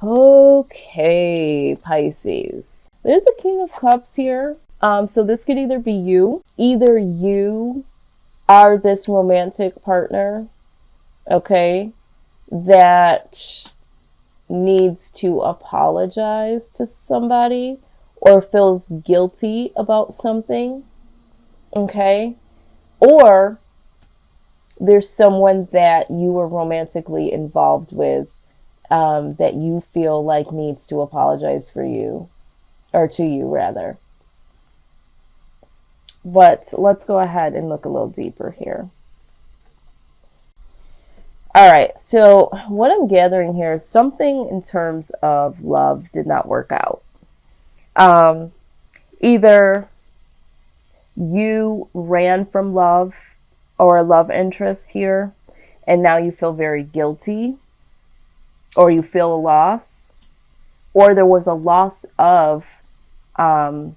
Okay, Pisces. There's a King of Cups here. So this could either be you. Either you are this romantic partner, okay, that needs to apologize to somebody or feels guilty about something, okay? Or there's someone that you were romantically involved with that you feel like needs to apologize for you, or to you rather. But let's go ahead and look a little deeper here. All right, so what I'm gathering here is something in terms of love did not work out. Um, Either you ran from love or a love interest here, and now you feel very guilty, or you feel a loss, or there was a loss of a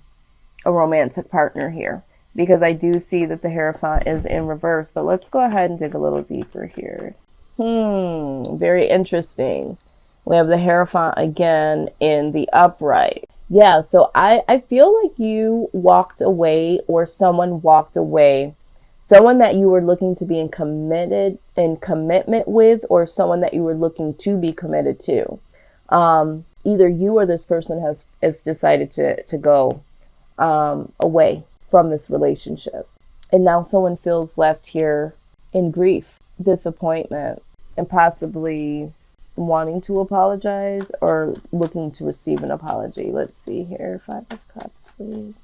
romantic partner here, because I do see that the Hierophant is in reverse. But let's go ahead and dig a little deeper here. Very interesting. We have the Hierophant again in the upright. Yeah, so I feel like you walked away, or someone walked away. Someone that you were looking to be in commitment with, or someone that you were looking to be committed to. Either you or this person has decided to go away from this relationship. And now someone feels left here in grief, disappointment, and possibly wanting to apologize or looking to receive an apology. Let's see here. 5 of Cups, please.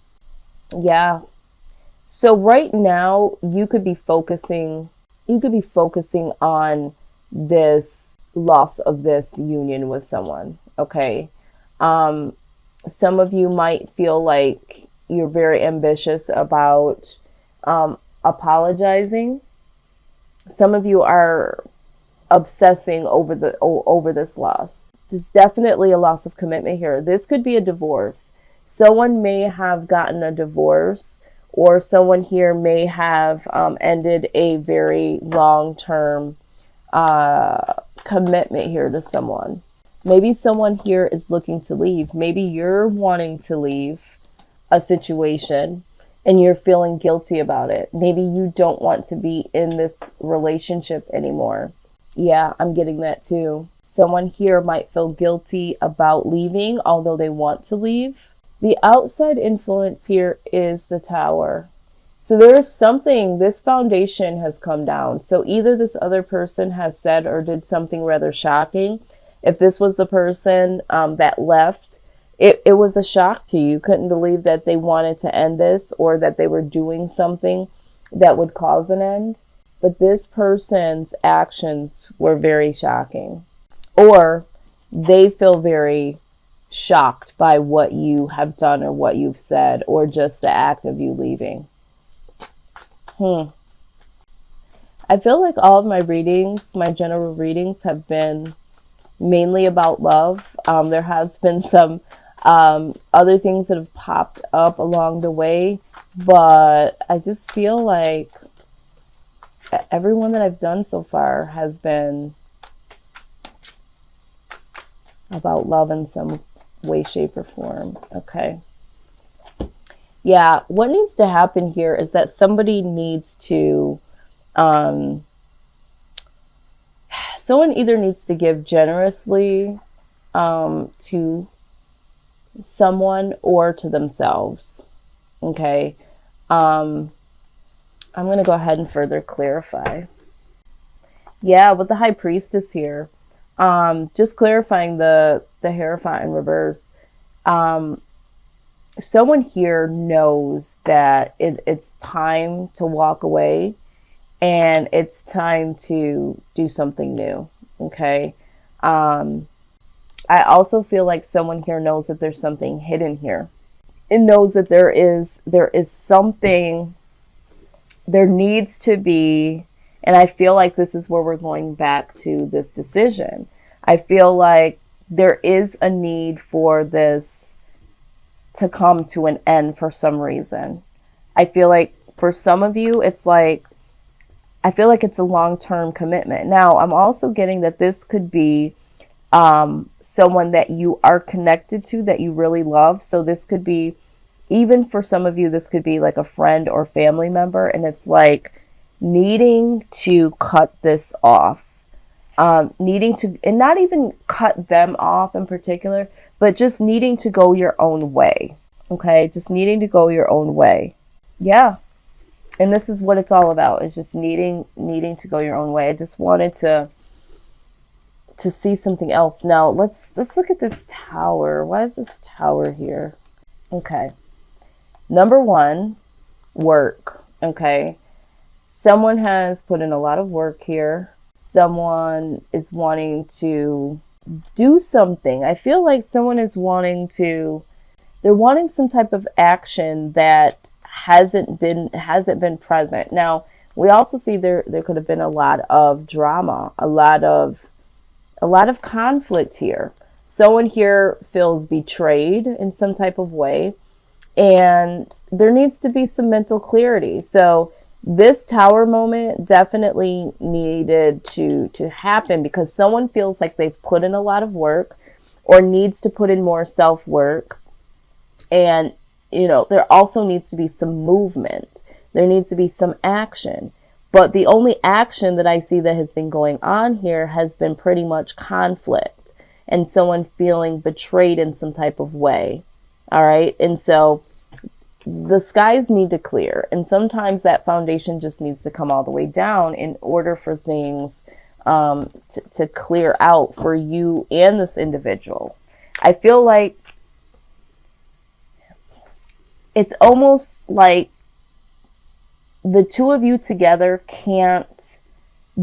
Yeah. So right now you could be focusing on this loss of this union with someone. Okay. Some of you might feel like you're very ambitious about apologizing. Some of you are obsessing over this loss. There's definitely a loss of commitment here. This could be a divorce. Someone may have gotten a divorce, or someone here may have ended a very long-term commitment here to someone. Maybe someone here is looking to leave. Maybe you're wanting to leave a situation and you're feeling guilty about it. Maybe you don't want to be in this relationship anymore. Yeah, I'm getting that too. Someone here might feel guilty about leaving, although they want to leave. The outside influence here is the Tower. So there is something, this foundation has come down. So either this other person has said or did something rather shocking. If this was the person that left, it was a shock to you. You couldn't believe that they wanted to end this, or that they were doing something that would cause an end. But this person's actions were very shocking. Or they feel very shocked by what you have done or what you've said, or just the act of you leaving. I feel like all of my readings, my general readings, have been mainly about love. There has been some other things that have popped up along the way, but I just feel like everyone that I've done so far has been about love in some way, shape, or form. Okay. Yeah, what needs to happen here is that somebody needs to, someone either needs to give generously to someone or to themselves. Okay. I'm going to go ahead and further clarify. Yeah, with the High Priestess here, just clarifying the Hierophant in reverse. Someone here knows that it's time to walk away, and it's time to do something new. Okay. I also feel like someone here knows that there's something hidden here. It knows that there is something, there needs to be, and I feel like this is where we're going back to this decision. I feel like there is a need for this to come to an end for some reason. I feel like for some of you, it's like, I feel like it's a long-term commitment. Now, I'm also getting that this could be someone that you are connected to, that you really love. So this could be, even for some of you, this could be like a friend or family member, and it's like needing to cut this off. Needing to, and not even cut them off in particular, but just needing to go your own way. Okay, just needing to go your own way. Yeah. And this is what it's all about. It's just needing to go your own way. I just wanted to see something else. Now let's look at this tower. Why is this tower here? Okay. Number one, work. Okay. Someone has put in a lot of work here. Someone is wanting to do something. I feel like someone is wanting to, they're wanting some type of action that hasn't been present. Now, we also see there could have been a lot of drama, a lot of conflict here. Someone here feels betrayed in some type of way, and there needs to be some mental clarity. So this tower moment definitely needed to happen because someone feels like they've put in a lot of work or needs to put in more self-work. And, you know, there also needs to be some movement. There needs to be some action. But the only action that I see that has been going on here has been pretty much conflict and someone feeling betrayed in some type of way. All right. And so the skies need to clear. And sometimes that foundation just needs to come all the way down in order for things to clear out for you and this individual. I feel like it's almost like the two of you together can't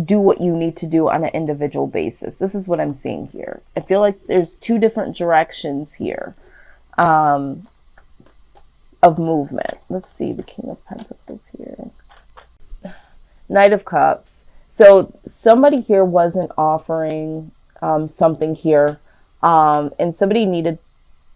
do what you need to do on an individual basis. This is what I'm seeing here. I feel like there's two different directions here of movement. Let's see, the King of Pentacles here. Knight of Cups. So somebody here wasn't offering something here, and somebody needed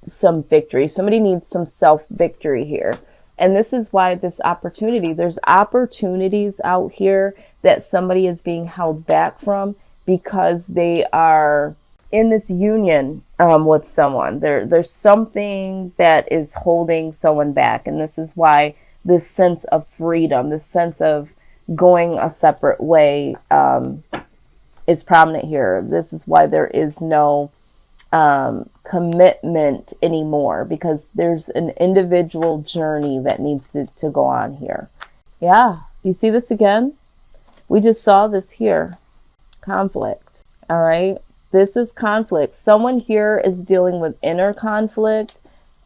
some victory. Somebody needs some self-victory here. And this is why this opportunity, there's opportunities out here that somebody is being held back from because they are in this union with someone. There's something that is holding someone back. And this is why this sense of freedom, this sense of going a separate way is prominent here. This is why there is no commitment anymore, because there's an individual journey that needs to go on here. Yeah. You see this again? We just saw this here. Conflict. All right. This is conflict. Someone here is dealing with inner conflict,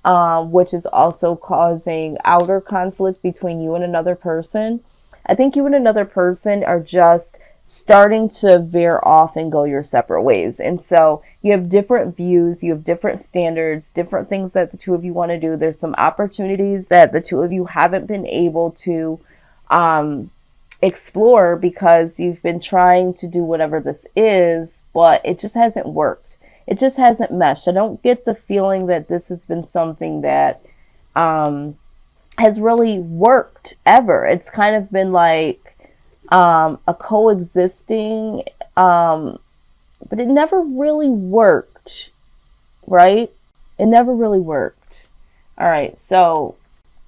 which is also causing outer conflict between you and another person. I think you and another person are just starting to veer off and go your separate ways. And so you have different views, you have different standards, different things that the two of you want to do. There's some opportunities that the two of you haven't been able to explore because you've been trying to do whatever this is, but it just hasn't worked. It just hasn't meshed. I don't get the feeling that this has been something that has really worked ever. It's kind of been like a coexisting, but it never really worked, right? It never really worked. All right, so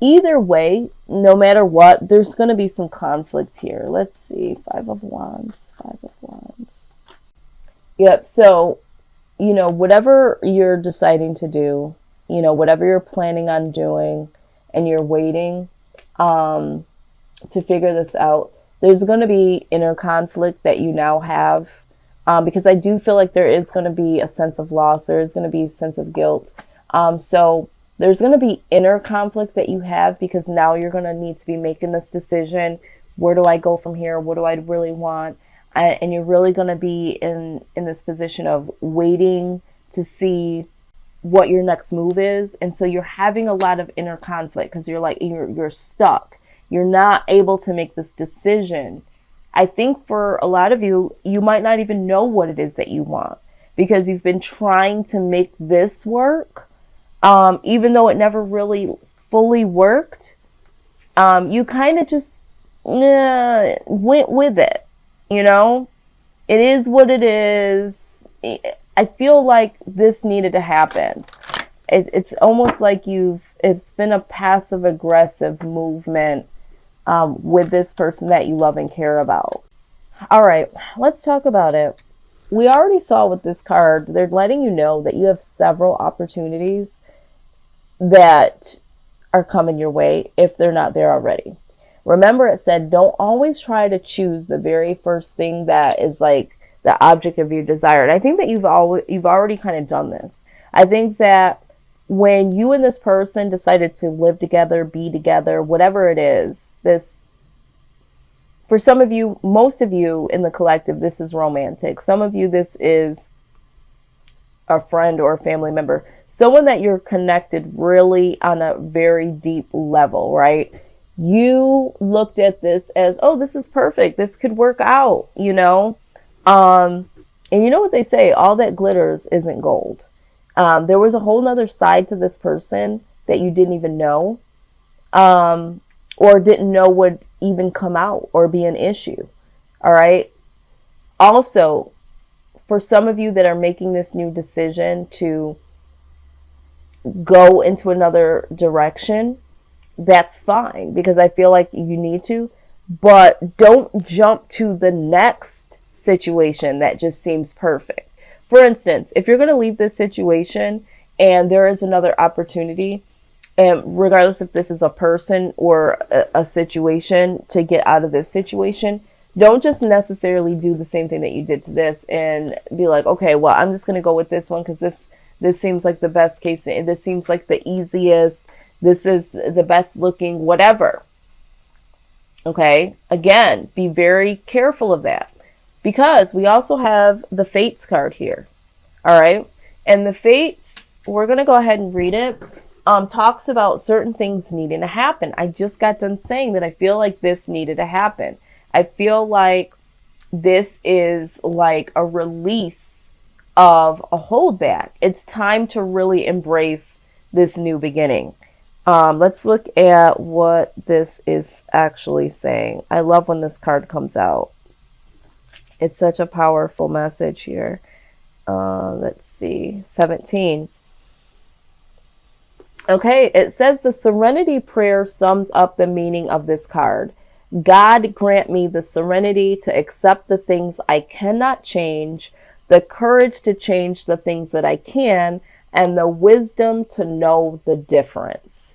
either way, no matter what, there's going to be some conflict here. Let's see, Five of Wands. Yep, so, you know, whatever you're deciding to do, you know, whatever you're planning on doing, and you're waiting to figure this out, there's going to be inner conflict that you now have, because I do feel like there is going to be a sense of loss. There is going to be a sense of guilt. So there's going to be inner conflict that you have because now you're going to need to be making this decision. Where do I go from here? What do I really want? And you're really going to be in this position of waiting to see what your next move is. And so you're having a lot of inner conflict because you're like, you're stuck. You're not able to make this decision. I think for a lot of you, you might not even know what it is that you want because you've been trying to make this work. Even though it never really fully worked, you kind of just went with it. You know, it is what it is. I feel like this needed to happen. It's almost like it's been a passive aggressive movement with this person that you love and care about. All right, let's talk about it. We already saw with this card, they're letting you know that you have several opportunities that are coming your way if they're not there already. Remember, it said don't always try to choose the very first thing that is like the object of your desire. And I think that you've already kind of done this. I think that when you and this person decided to live together, be together, whatever it is, this, for some of you, most of you in the collective, this is romantic. Some of you, this is a friend or a family member, someone that you're connected really on a very deep level, right? You looked at this as, oh, this is perfect. This could work out, you know? And you know what they say, all that glitters isn't gold. There was a whole nother side to this person that you didn't even know, or didn't know would even come out or be an issue. All right. Also, for some of you that are making this new decision to go into another direction, that's fine, because I feel like you need to, but don't jump to the next situation that just seems perfect. For instance, if you're going to leave this situation and there is another opportunity, and regardless if this is a person or a situation, to get out of this situation, don't just necessarily do the same thing that you did to this and be like, okay, well, I'm just going to go with this one because this seems like the best case. This seems like the easiest. This is the best looking, whatever. Okay. Again, be very careful of that, because we also have the Fates card here. All right. And the Fates, we're going to go ahead and read it. Talks about certain things needing to happen. I just got done saying that I feel like this needed to happen. I feel like this is like a release of a holdback. It's time to really embrace this new beginning. Let's look at what this is actually saying. I love when this card comes out. It's such a powerful message here. Let's see, 17. Okay, it says the Serenity Prayer sums up the meaning of this card. God grant me the serenity to accept the things I cannot change, the courage to change the things that I can, and the wisdom to know the difference.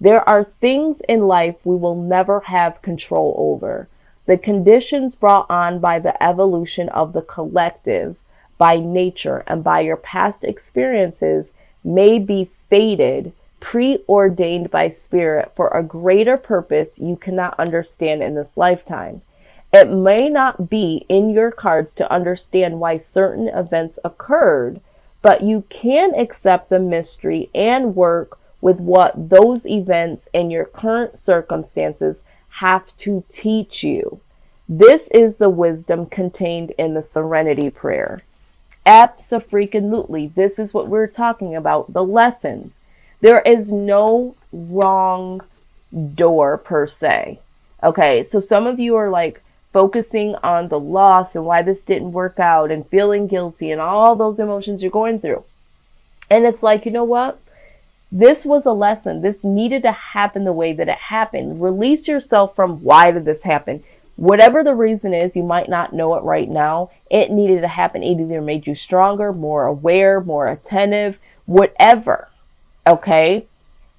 There are things in life we will never have control over. The conditions brought on by the evolution of the collective, by nature, and by your past experiences may be fated, preordained by spirit for a greater purpose you cannot understand in this lifetime. It may not be in your cards to understand why certain events occurred, but you can accept the mystery and work with what those events and your current circumstances have to teach you. This is the wisdom contained in the Serenity Prayer. Abso-freaking-lutely, this is what we're talking about, the lessons. There is no wrong door per se. Okay, so some of you are like focusing on the loss and why this didn't work out and feeling guilty and all those emotions you're going through. And it's like, you know what? This was a lesson. This needed to happen the way that it happened. Release yourself from why did this happen? Whatever the reason is, you might not know it right now. It needed to happen. It either made you stronger, more aware, more attentive, whatever. Okay?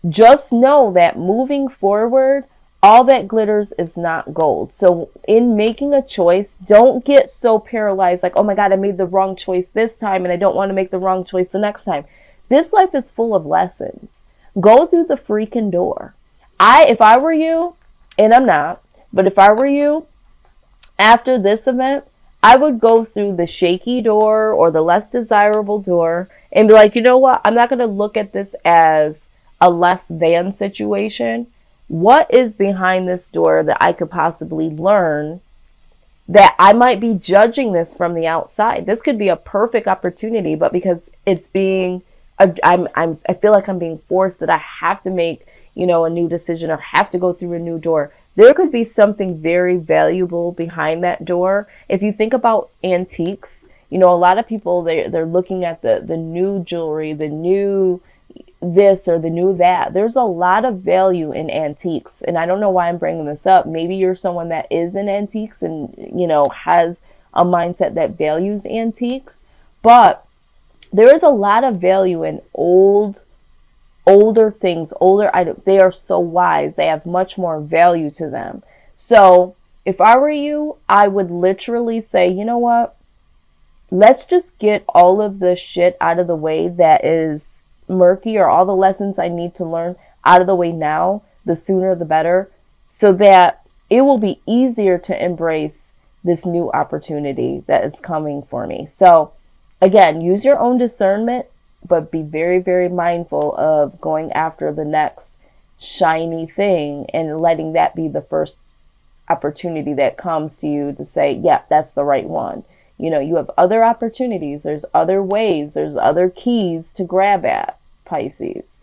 Just know that moving forward, all that glitters is not gold. So in making a choice, don't get so paralyzed like, oh my God, I made the wrong choice this time and I don't want to make the wrong choice the next time. This life is full of lessons. Go through the freaking door. If I were you, and I'm not, but if I were you, after this event, I would go through the shaky door or the less desirable door and be like, you know what? I'm not going to look at this as a less than situation. What is behind this door that I could possibly learn that I might be judging this from the outside? This could be a perfect opportunity, but because it's being, I feel like I'm being forced that I have to make, you know, a new decision or have to go through a new door. There could be something very valuable behind that door. If you think about antiques, You know, a lot of people, they're looking at the new jewelry, the new this or the new that. There's a lot of value in antiques. And I don't know why I'm bringing this up. Maybe you're someone that is in antiques and, you know, has a mindset that values antiques. But there is a lot of value in older things, older items. They are so wise. They have much more value to them. So if I were you, I would literally say, you know what? Let's just get all of the shit out of the way that is murky, or all the lessons I need to learn out of the way now, the sooner the better, so that it will be easier to embrace this new opportunity that is coming for me. So again, use your own discernment, but be very, very mindful of going after the next shiny thing and letting that be the first opportunity that comes to you to say, yeah, that's the right one. You know, you have other opportunities. There's other ways. There's other keys to grab at, Pisces.